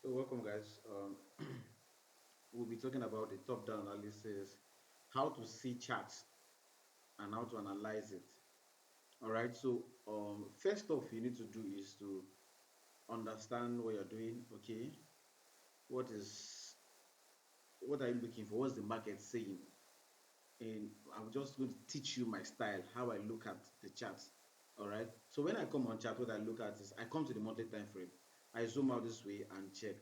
So welcome guys. We'll be talking about the top-down analysis, how to see charts and how to analyze it. All right. So first off, you need to do is to understand what you're doing. Okay, what is what are you looking for? What's the market saying? And I'm just going to teach you my style, how I look at the charts. All right. So when I come on chart, what I look at is I come to the monthly time frame. I zoom out this way and check.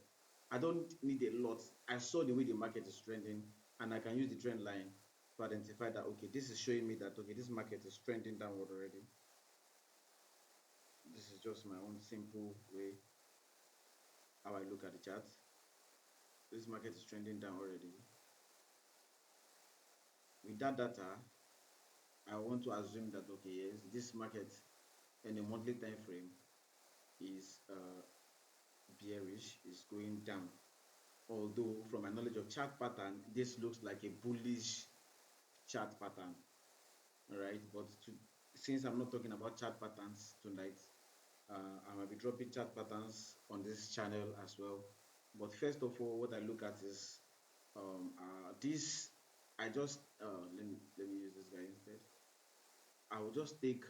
I don't need a lot. I saw the way the market is trending, and I can use the trend line to identify that okay, this is showing me that okay, this market is trending downward already. This is just my own simple way how I look at the chart. This market is trending down already. With that data, I want to assume that okay, yes, this market in a monthly time frame is bearish, is going down. Although from my knowledge of chart pattern, this looks like a bullish chart pattern. All right, but since I'm not talking about chart patterns tonight, I might be dropping chart patterns on this channel as well. But first of all, what I look at is this. I just let me use this guy instead. I will just take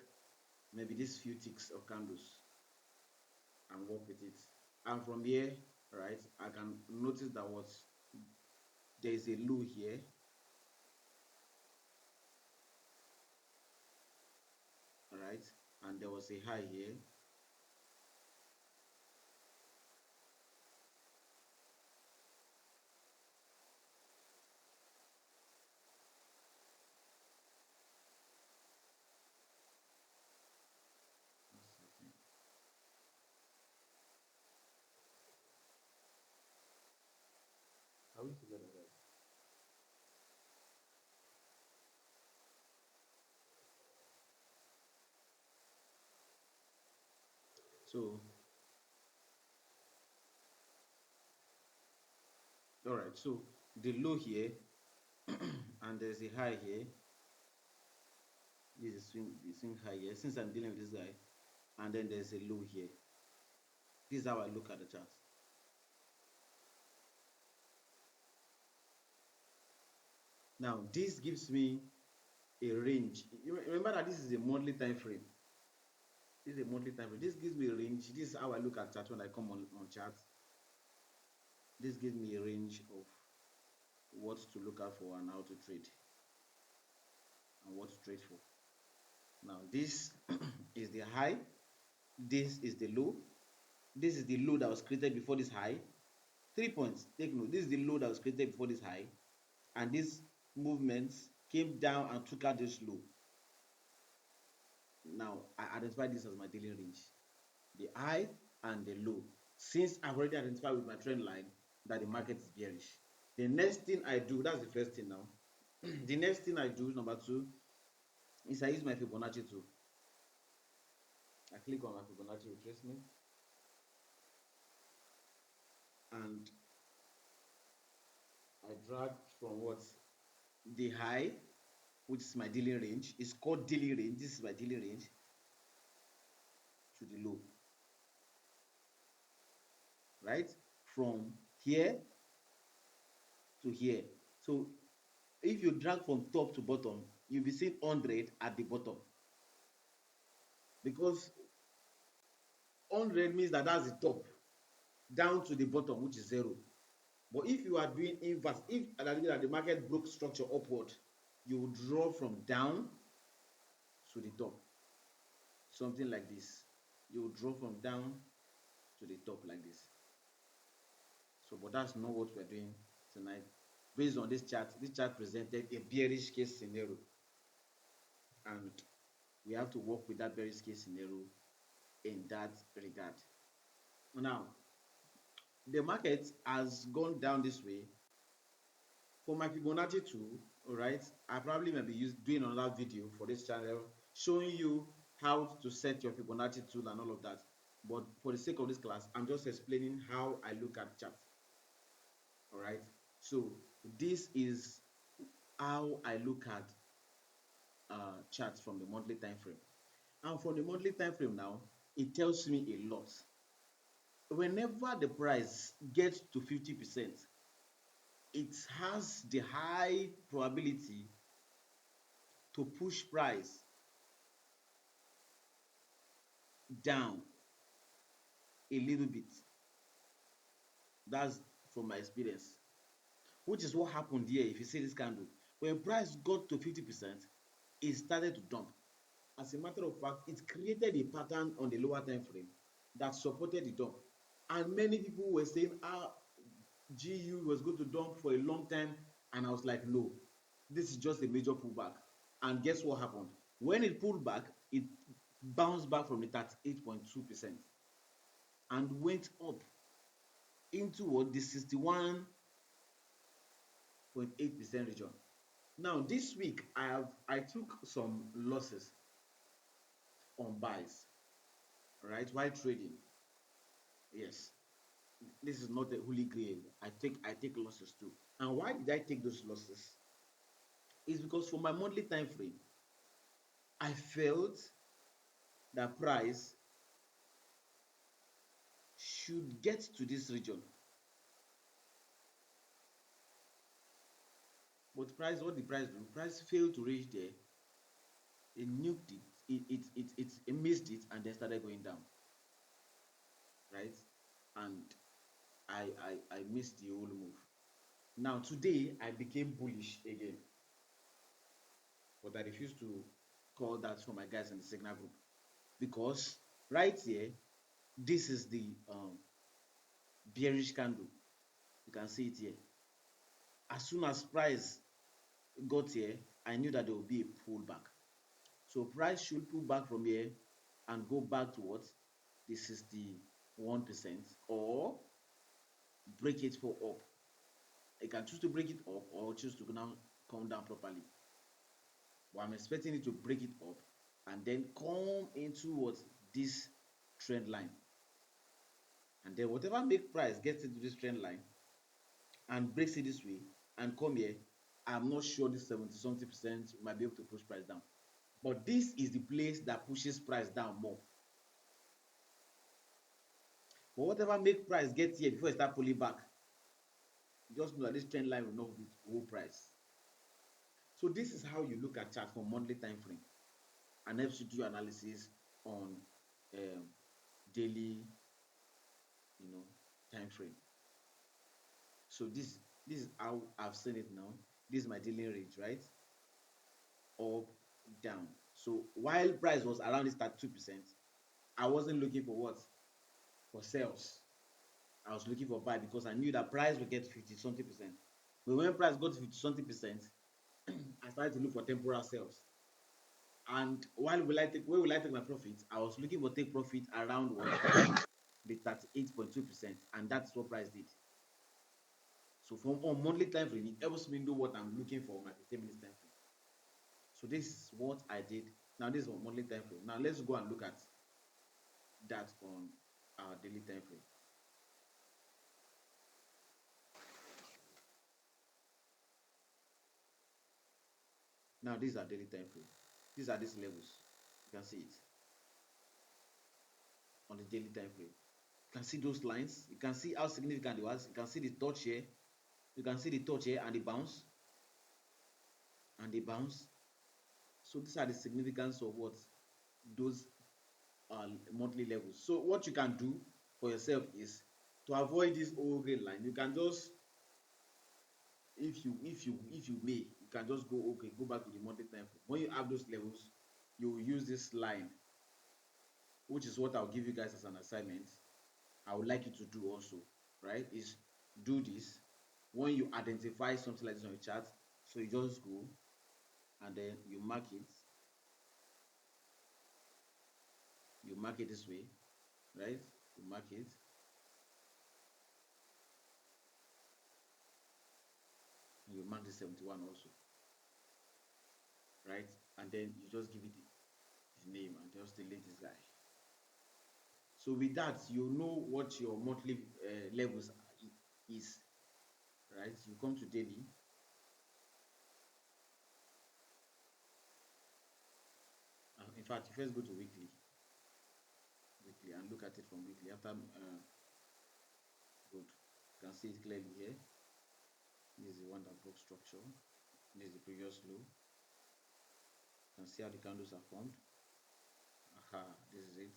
maybe these few ticks of candles and work with it. And from here, right, I can notice that there is a low here, all right, and there was a high here. Are we together, guys? So, all right, so the low here and there's a high here. This is the swing high here. Since I'm dealing with this guy, and then there's a low here. This is how I look at the chart. Now, this gives me a range. You remember that this is a monthly time frame. This is a monthly time frame. This gives me a range. This is how I look at chart when I come on chart. This gives me a range of what to look out for and how to trade and what to trade for. Now, this is the high. This is the low. This is the low that was created before this high. 3 points. Take note. This is the low that was created before this high, and this movement came down and took out this low. Now I identify this as my daily range, the high and the low. Since I've already identified with my trend line that the market is bearish, the next thing I do, that's the first thing now. The next thing I do, number two, is I use my Fibonacci tool. I click on my Fibonacci retracement and I drag from what? The high, which is my daily range. It's called daily range. This is my daily range, to the low. Right? From here to here. So if you drag from top to bottom, you'll be seeing 100 at the bottom. Because 100 means that that's the top, down to the bottom, which is 0. But if you are doing inverse, if the market broke structure upward, you will draw from down to the top. Something like this. You will draw from down to the top like this. So, but that's not what we're doing tonight. Based on this chart presented a bearish case scenario. And we have to work with that bearish case scenario in that regard. Now, the market has gone down this way. For my Fibonacci tool, all right, I probably may be doing another video for this channel showing you how to set your Fibonacci tool and all of that. But for the sake of this class, I'm just explaining how I look at charts. All right, so this is how I look at charts from the monthly time frame. And from the monthly time frame now, it tells me a lot. whenever the price gets to 50%, it has the high probability to push price down a little bit. That's from my experience, which is what happened here. If you see this candle, when price got to 50%, it started to dump. As a matter of fact, it created a pattern on the lower time frame that supported the dump. And many people were saying, GU was going to dump for a long time. And I was like, no, this is just a major pullback. And guess what happened? When it pulled back, it bounced back from the 38.2% and went up into what the 61.8% region. Now this week I took some losses on buys, right, while trading. Yes, this is not a holy grail. I take losses too. And why did I take those losses? It's because for my monthly time frame, I felt that price should get to this region. But price, what the price do? Price failed to reach there. It nuked it. It missed it and then started going down, right? And I missed the whole move. Now today I became bullish again, but I refuse to call that for my guys in the Signal group, because right here, this is the bearish candle. You can see it here. As soon as price got here, I knew that there would be a pullback. So price should pull back from here and go back to what? The 61%, or break it for up. You can choose to break it up or choose to now come down properly. But I'm expecting it to break it up and then come into what? This trend line. And then whatever make price gets into this trend line and breaks it this way and come here, I'm not sure this 70-something% might be able to push price down. But this is the place that pushes price down more. But whatever make price get here before it start pulling back, just know that this trend line will not be whole price. So this is how you look at chart for monthly time frame and helps you do analysis on daily, time frame. So this is how I've seen it now. This is my daily range, right? Up, down. So while price was around this 32%, I wasn't looking for what? For sales. I was looking for buy because I knew that price would get 50-something%. But when price got to 50-something%, I started to look for temporal sales. And where will I take my profit? I was looking for take profit around what? The 38.2%, and that's what price did. So from on monthly time frame, it helps me know what I'm looking for on my 15 minutes time frame. So this is what I did. Now this is on monthly time frame. Now let's go and look at that on our daily time frame. Now these are daily time frame. These are these levels. You can see it on the daily time frame. You can see those lines. You can see how significant it was. You can see the touch here. You can see the touch here and the bounce. And the bounce. So these are the significance of what? Those monthly levels. So what you can do for yourself is to avoid this whole green line. You can just, if you may, you can just go back to the monthly time frame. When you have those levels, you will use this line, which is what I'll give you guys as an assignment. I would like you to do also, right? Is do this when you identify something like this on your chart. So you just go and then you mark it. You mark it this way, right? You mark it. And you mark the 71 also, right? And then you just give it his name and just delete this guy. So with that, you know what your monthly levels is, right? You come to daily. In fact, you first go to weekly and look at it from weekly after You can see it clearly here. This is the one that broke structure. This is the previous low. You can see how the candles are formed. Aha, this is it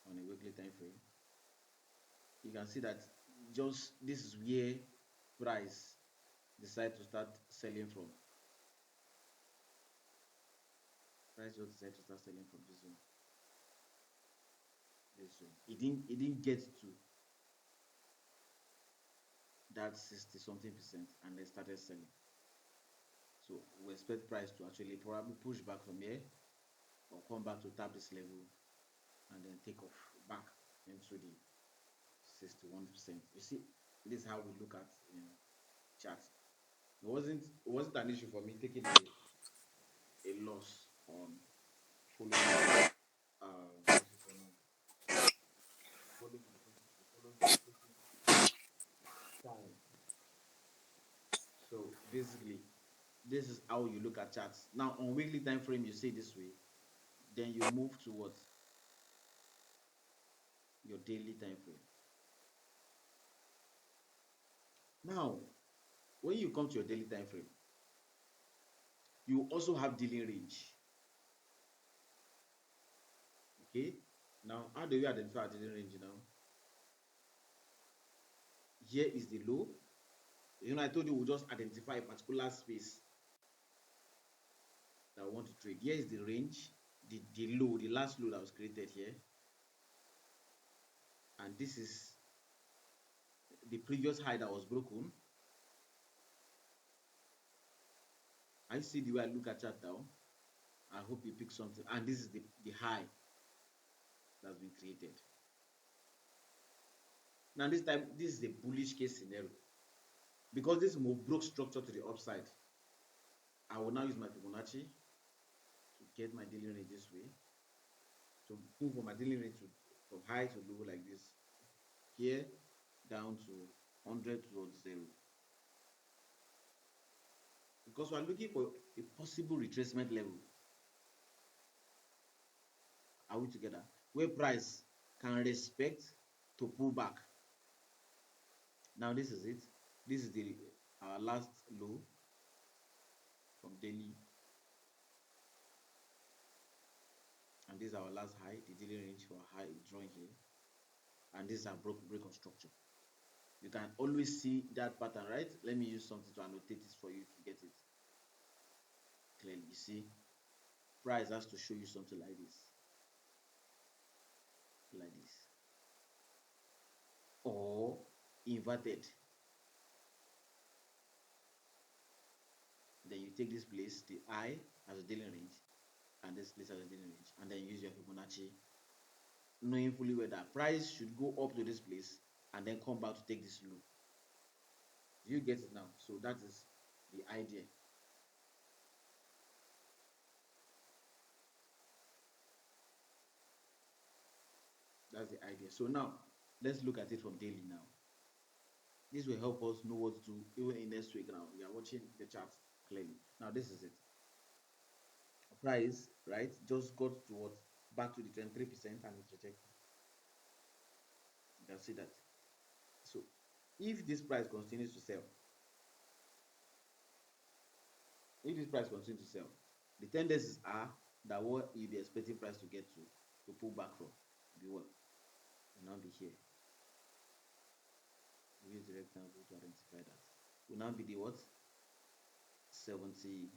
on a weekly time frame. You can see that just this is where price decide to start selling from. Price just decide to start selling from this one. This one. It didn't get to that 60 something percent and they started selling. So we expect price to actually probably push back from here or come back to tap this level and then take off back into the 61%. You see, this is how we look at charts. It wasn't an issue for me taking a loss on following time. So basically, this is how you look at charts. Now on weekly time frame, you see this way. Then you move towards your daily time frame. Now, when you come to your daily time frame, you also have dealing range. Okay. Now, how do you identify our dealing range now? Here is the low. I told you we'll just identify a particular space that we want to trade. Here is the range, the low, the last low that was created here. And this is the previous high that was broken. I see the way I look at chart now. I hope you pick something. And this is the high that's been created. Now this time, this is a bullish case scenario. Because this move broke structure to the upside, I will now use my Fibonaci to get my daily range this way. So move from my daily range from high to low like this. Here down to 100 towards 0. Because we are looking for a possible retracement level. Are we together? Where price can respect to pull back. Now this is it. This is our last low from daily. And this is our last high, the daily range for high drawing here. And this is our break of structure. You can always see that pattern, right? Let me use something to annotate this for you to get it clearly. You see, price has to show you something like this. Like this. Or inverted. Then you take this place, the I as a daily range, and this place as a daily range, and then use your Fibonacci, knowing fully well that price should go up to this place and then come back to take this low. You get it now. So that is the idea. That's the idea. So now let's look at it from daily now. This will help us know what to do even in next week. Now we are watching the chart clearly. Now this is it. Price, right, just got to what, back to the 23% and it's rejected. You can see that. So if this price continues to sell, the tendencies are that what you'll be expecting price to get to pull back from be what will now be here. We use the rectangle to identify that. Will now be the what? 70